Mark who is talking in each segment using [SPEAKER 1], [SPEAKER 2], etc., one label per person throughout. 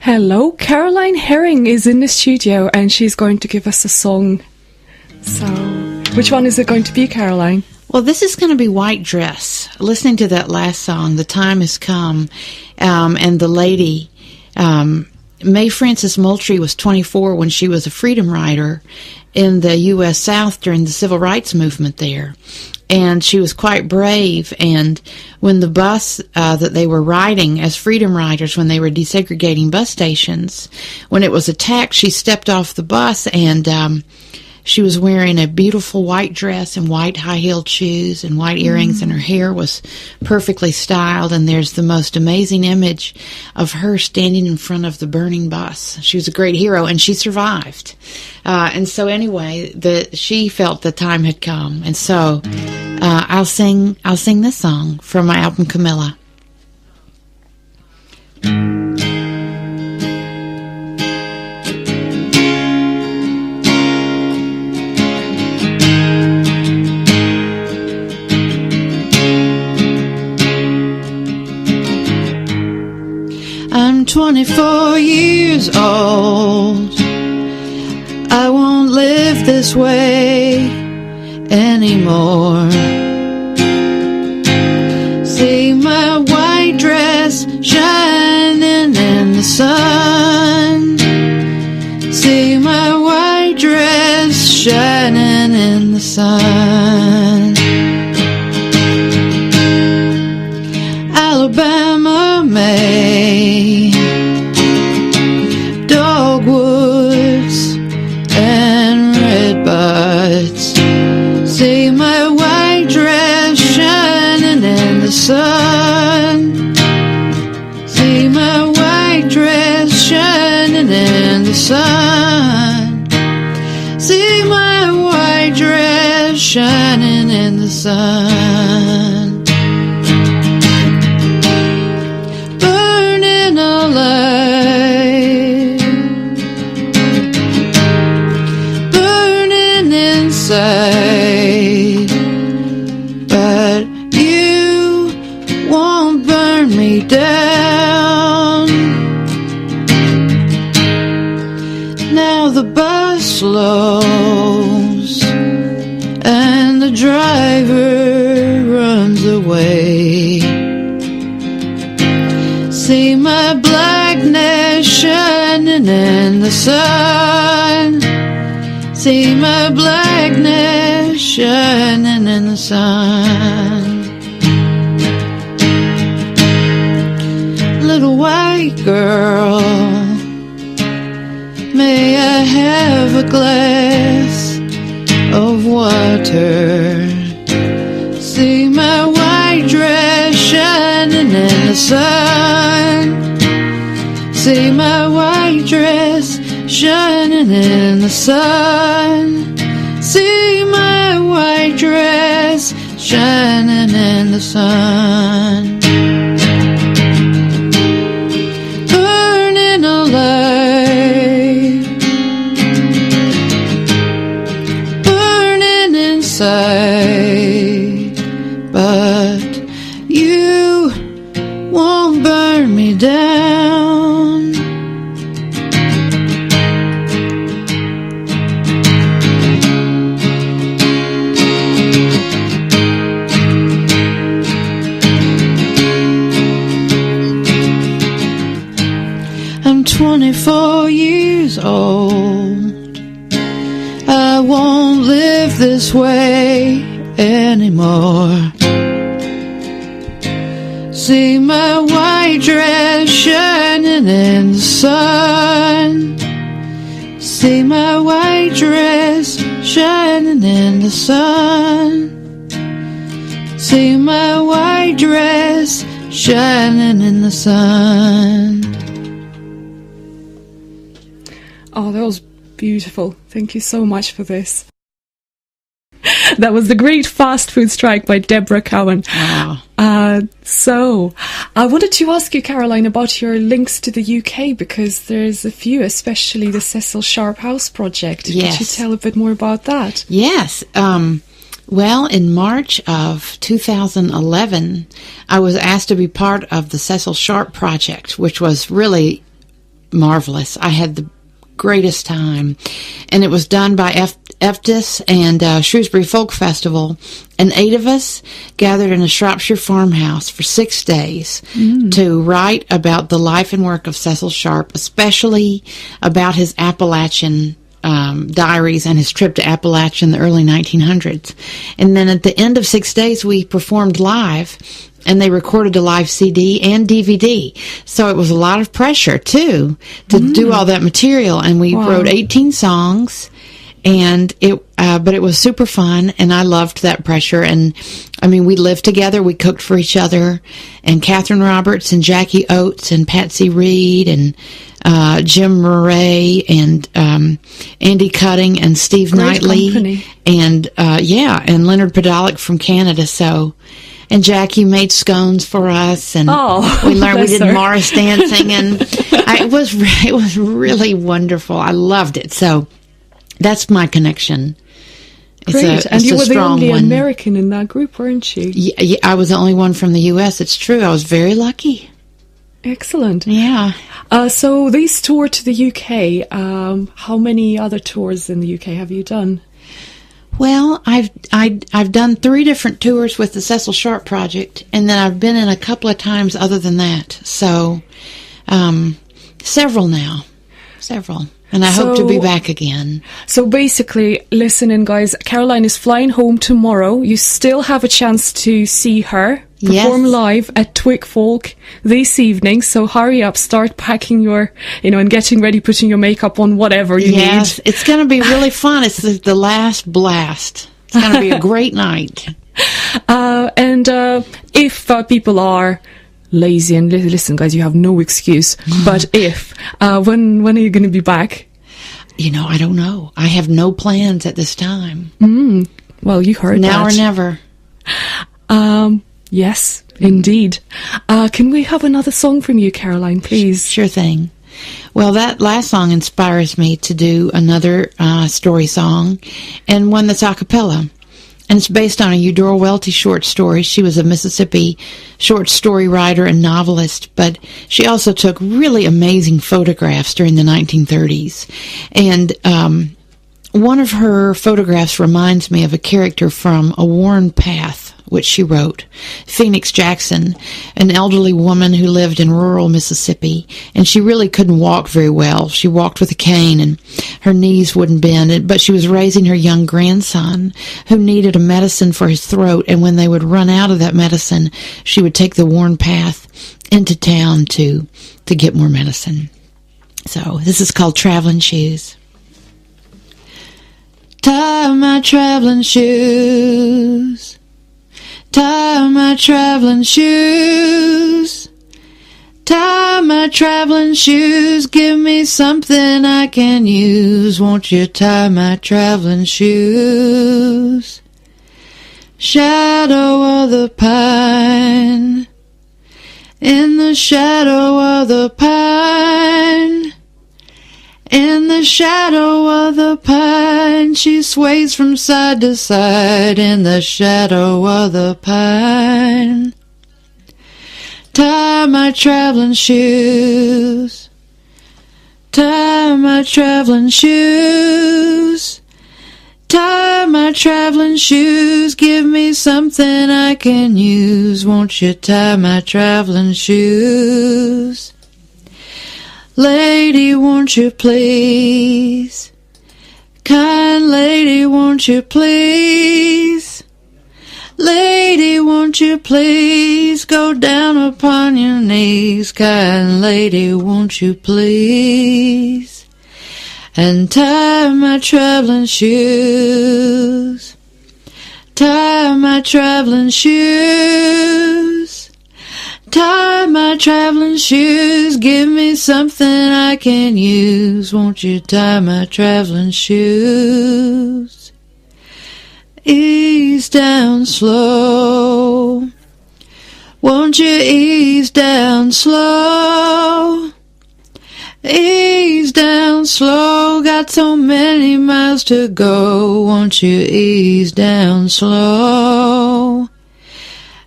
[SPEAKER 1] Hello, Caroline Herring is in the studio and she's going to give us a song. So, which one is it going to be, Caroline?
[SPEAKER 2] Well, this is going to be White Dress. Listening to that last song, The Time Has Come, and the lady, Mae Frances Moultrie was 24 when she was a freedom rider in the U.S. South during the Civil Rights Movement there. And she was quite brave, and when the bus that they were riding as freedom riders, when they were desegregating bus stations, when it was attacked, she stepped off the bus, and she was wearing a beautiful white dress and white high-heeled shoes and white earrings, and her hair was perfectly styled, and there's the most amazing image of her standing in front of the burning bus. She was a great hero, and she survived. And so anyway, she felt the time had come, and so I'll sing this song from my album Camilla. I'm 24 years old. I won't live this way anymore. See my white dress shining in the sun. See my white dress shining in the sun. Alabama May, dogwoods and redbuds. See my white dress shining in the sun. See my white dress shining in the sun. See my white dress shining in the sun. Burning alive, burning inside, but you won't burn me down. Now the bus slows and the driver runs away. See my blackness shining in the sun. See my blackness shining in the sun. Little white girl, may I have a glass of water? See my white dress shining in the sun. See my white dress shining in the sun. See my white dress shining in the sun. Burning alive, burning inside, but you won't burn me down. I'm 24 years old. I won't live this way anymore. See my white dress shining in the sun. See my white dress shining in the sun. See my white dress shining in the sun.
[SPEAKER 1] Oh, that was beautiful. Thank you so much for this. That was The Great Fast Food Strike by Deborah Cowan.
[SPEAKER 2] Wow.
[SPEAKER 1] So, I wanted to ask you, Caroline, about your links to the UK, because there's a few, especially the Cecil Sharp House Project.
[SPEAKER 2] Yes.
[SPEAKER 1] Could you tell a bit more about that?
[SPEAKER 2] Yes. Well, in March of 2011, I was asked to be part of the Cecil Sharp Project, which was really marvelous. I had the greatest time. And it was done by EFTIS and Shrewsbury Folk Festival. And 8 of us gathered in a Shropshire farmhouse for 6 days to write about the life and work of Cecil Sharp, especially about his Appalachian diaries and his trip to Appalachia in the early 1900s. And then at the end of 6 days, we performed live, and they recorded a live CD and DVD. So it was a lot of pressure, too, to do all that material. And we wrote 18 songs, and but it was super fun, and I loved that pressure. And, I mean, we lived together. We cooked for each other. And Catherine Roberts and Jackie Oates and Patsy Reed and Jim Murray and Andy Cutting and Steve
[SPEAKER 1] Great
[SPEAKER 2] Knightley.
[SPEAKER 1] company.
[SPEAKER 2] And, and Leonard Podolak from Canada. So... And Jackie made scones for us, and we learned we did Morris dancing, and it was really wonderful. I loved it. So that's my connection.
[SPEAKER 1] Great. And you were the only American in that group, weren't you?
[SPEAKER 2] Yeah, I was the only one from the U.S. It's true. I was very lucky.
[SPEAKER 1] Excellent.
[SPEAKER 2] Yeah.
[SPEAKER 1] So this tour to the UK, how many other tours in the UK have you done?
[SPEAKER 2] Well, I've done 3 different tours with the Cecil Sharp Project, and then I've been in a couple of times other than that. So, several now. Several. And I hope to be back again. So
[SPEAKER 1] basically, listen in, guys. Caroline is flying home tomorrow. You still have a chance to see her perform live at Twig Folk this evening. So hurry up, start packing your, and getting ready, putting your makeup on, whatever you need.
[SPEAKER 2] It's going to be really fun. It's the last blast. It's going to be a great night.
[SPEAKER 1] And if people are lazy, and listen, guys, you have no excuse. But when are you going to be back?
[SPEAKER 2] I don't know. I have no plans at this time.
[SPEAKER 1] Well, you heard
[SPEAKER 2] now or never.
[SPEAKER 1] Yes, indeed. Can we have another song from you, Caroline, please?
[SPEAKER 2] Sure thing. Well, that last song inspires me to do another story song, and one that's a cappella. And it's based on a Eudora Welty short story. She was a Mississippi short story writer and novelist, but she also took really amazing photographs during the 1930s. And one of her photographs reminds me of a character from A Worn Path, which she wrote. Phoenix Jackson, an elderly woman who lived in rural Mississippi, and she really couldn't walk very well. She walked with a cane, and her knees wouldn't bend, but she was raising her young grandson, who needed a medicine for his throat, and when they would run out of that medicine, she would take the worn path into town to get more medicine. So this is called Traveling Shoes. Tie my traveling shoes, tie my traveling shoes, tie my traveling shoes, give me something I can use, won't you tie my traveling shoes? Shadow of the pine, in the shadow of the pine, in the shadow of the pine, she sways from side to side, in the shadow of the pine. Tie my traveling shoes, tie my traveling shoes, tie my traveling shoes, give me something I can use, won't you tie my traveling shoes? Lady, won't you please? Kind lady, won't you please? Lady, won't you please go down upon your knees? Kind lady, won't you please? And tie my traveling shoes, tie my traveling shoes, tie my traveling shoes, give me something I can use, won't you tie my traveling shoes? Ease down slow, won't you ease down slow? Ease down slow, got so many miles to go, won't you ease down slow?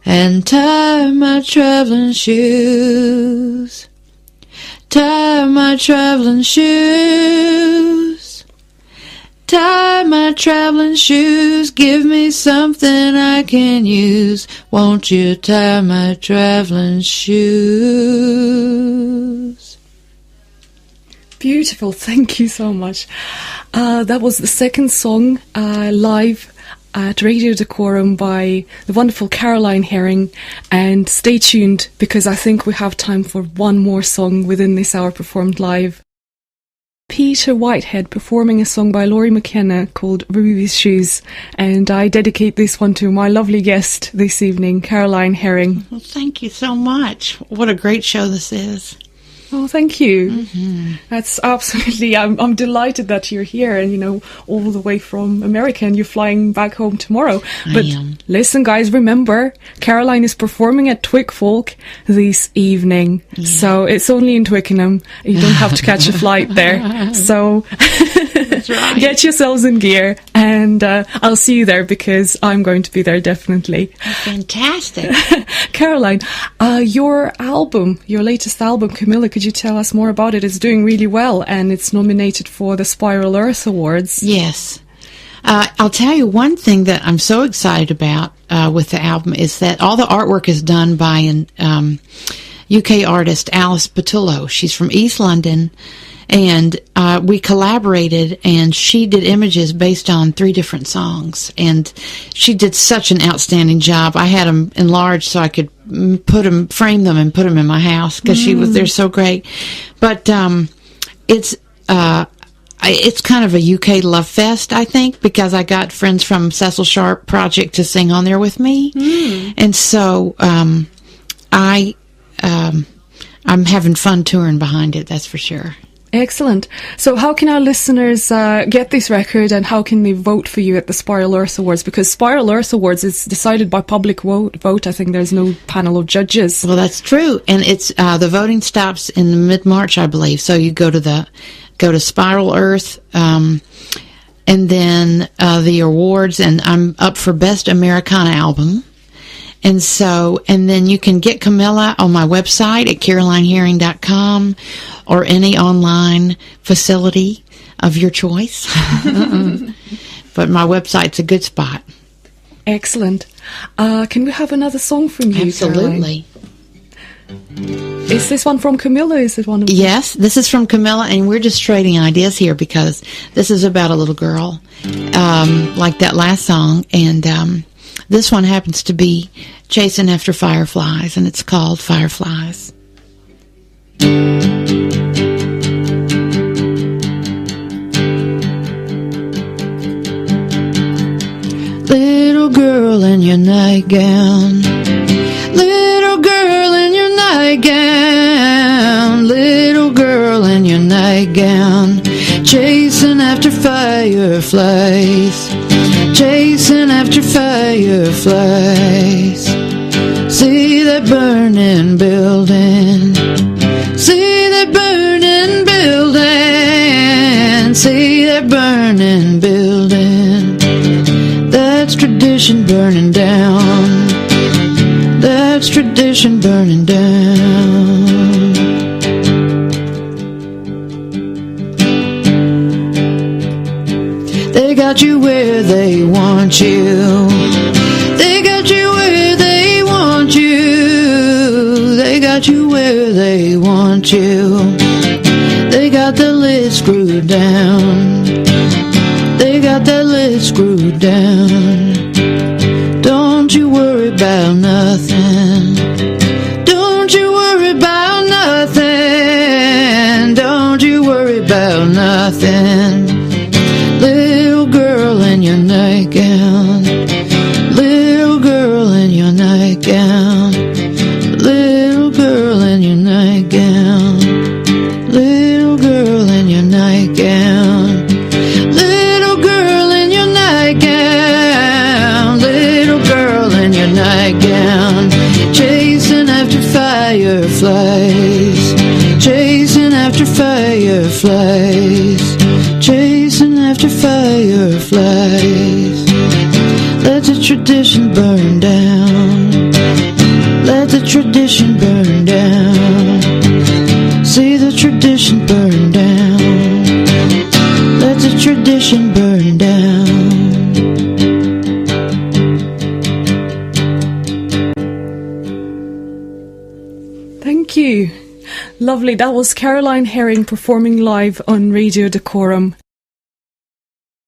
[SPEAKER 2] And tie my traveling shoes, tie my traveling shoes. Tie my traveling shoes. Give me something I can use. Won't you tie my traveling shoes?
[SPEAKER 1] Beautiful. Thank you so much. That was the second song live at Radio Dacorum by the wonderful Caroline Herring. And stay tuned, because I think we have time for one more song within this hour performed live. Peter Whitehead performing a song by Laurie McKenna called Ruby's Shoes. And I dedicate this one to my lovely guest this evening, Caroline Herring.
[SPEAKER 2] Well, thank you so much. What a great show this is.
[SPEAKER 1] Oh, thank you.
[SPEAKER 2] Mm-hmm.
[SPEAKER 1] That's absolutely, I'm delighted that you're here and, you know, all the way from America, and you're flying back home tomorrow. But listen, guys, remember, Caroline is performing at Twicfolk this evening. Yeah. So it's only in Twickenham. You don't have to catch a flight there. So
[SPEAKER 2] that's right.
[SPEAKER 1] Get yourselves in gear, and I'll see you there, because I'm going to be there definitely.
[SPEAKER 2] Fantastic.
[SPEAKER 1] Caroline, your latest album, Camilla, could you tell us more about it? It's doing really well, and it's nominated for the Spiral Earth Awards.
[SPEAKER 2] Yes. I'll tell you one thing that I'm so excited about with the album is that all the artwork is done by an UK artist, Alice Patullo. She's from East London, and we collaborated, and she did images based on 3 different songs, and she did such an outstanding job. I had them enlarged so I could frame them and put them in my house, because they're so great. But it's kind of a UK love fest, I think, because I got friends from Cecil Sharp Project to sing on there with me, and so I'm having fun touring behind it. That's for sure.
[SPEAKER 1] Excellent. So how can our listeners get this record, and how can they vote for you at the Spiral Earth Awards? Because Spiral Earth Awards is decided by public vote. I think there's no panel of judges.
[SPEAKER 2] Well, that's true. And it's the voting stops in mid-March, I believe. So you go to Spiral Earth, and then the awards, and I'm up for Best Americana Album. And then you can get Camilla on my website at carolineherring.com or any online facility of your choice. But my website's a good spot.
[SPEAKER 1] Excellent. Can we have another song from you,
[SPEAKER 2] Absolutely.
[SPEAKER 1] Caroline? Is this one from Camilla? Is it one of
[SPEAKER 2] Yes, this is from Camilla, and we're just trading ideas here, because this is about a little girl, like that last song, and this one happens to be Chasing After Fireflies, and it's called Fireflies. Little girl in your nightgown, little girl in your nightgown, little girl in your nightgown, chasing after fireflies, chasing after fireflies. See that burning building, see that burning building, see that burning building. That's tradition burning down, that's tradition burning down. They got you where they want you, they got you where they want you, they got you where they want you. They got the lid screwed down, they got that lid screwed down. Don't you worry about nothing, don't you worry about nothing, don't you worry about nothing. Little girl in your nightgown, little girl in your nightgown, little girl in your nightgown, little girl in your nightgown, little girl in your nightgown, little girl in your nightgown, chasing after fireflies, chasing after fireflies, chasing after fireflies. Let the tradition burn down, let the tradition burn down. See the tradition burn down. Let the tradition burn down.
[SPEAKER 1] Thank you. Lovely. That was Caroline Herring performing live on Radio Dacorum.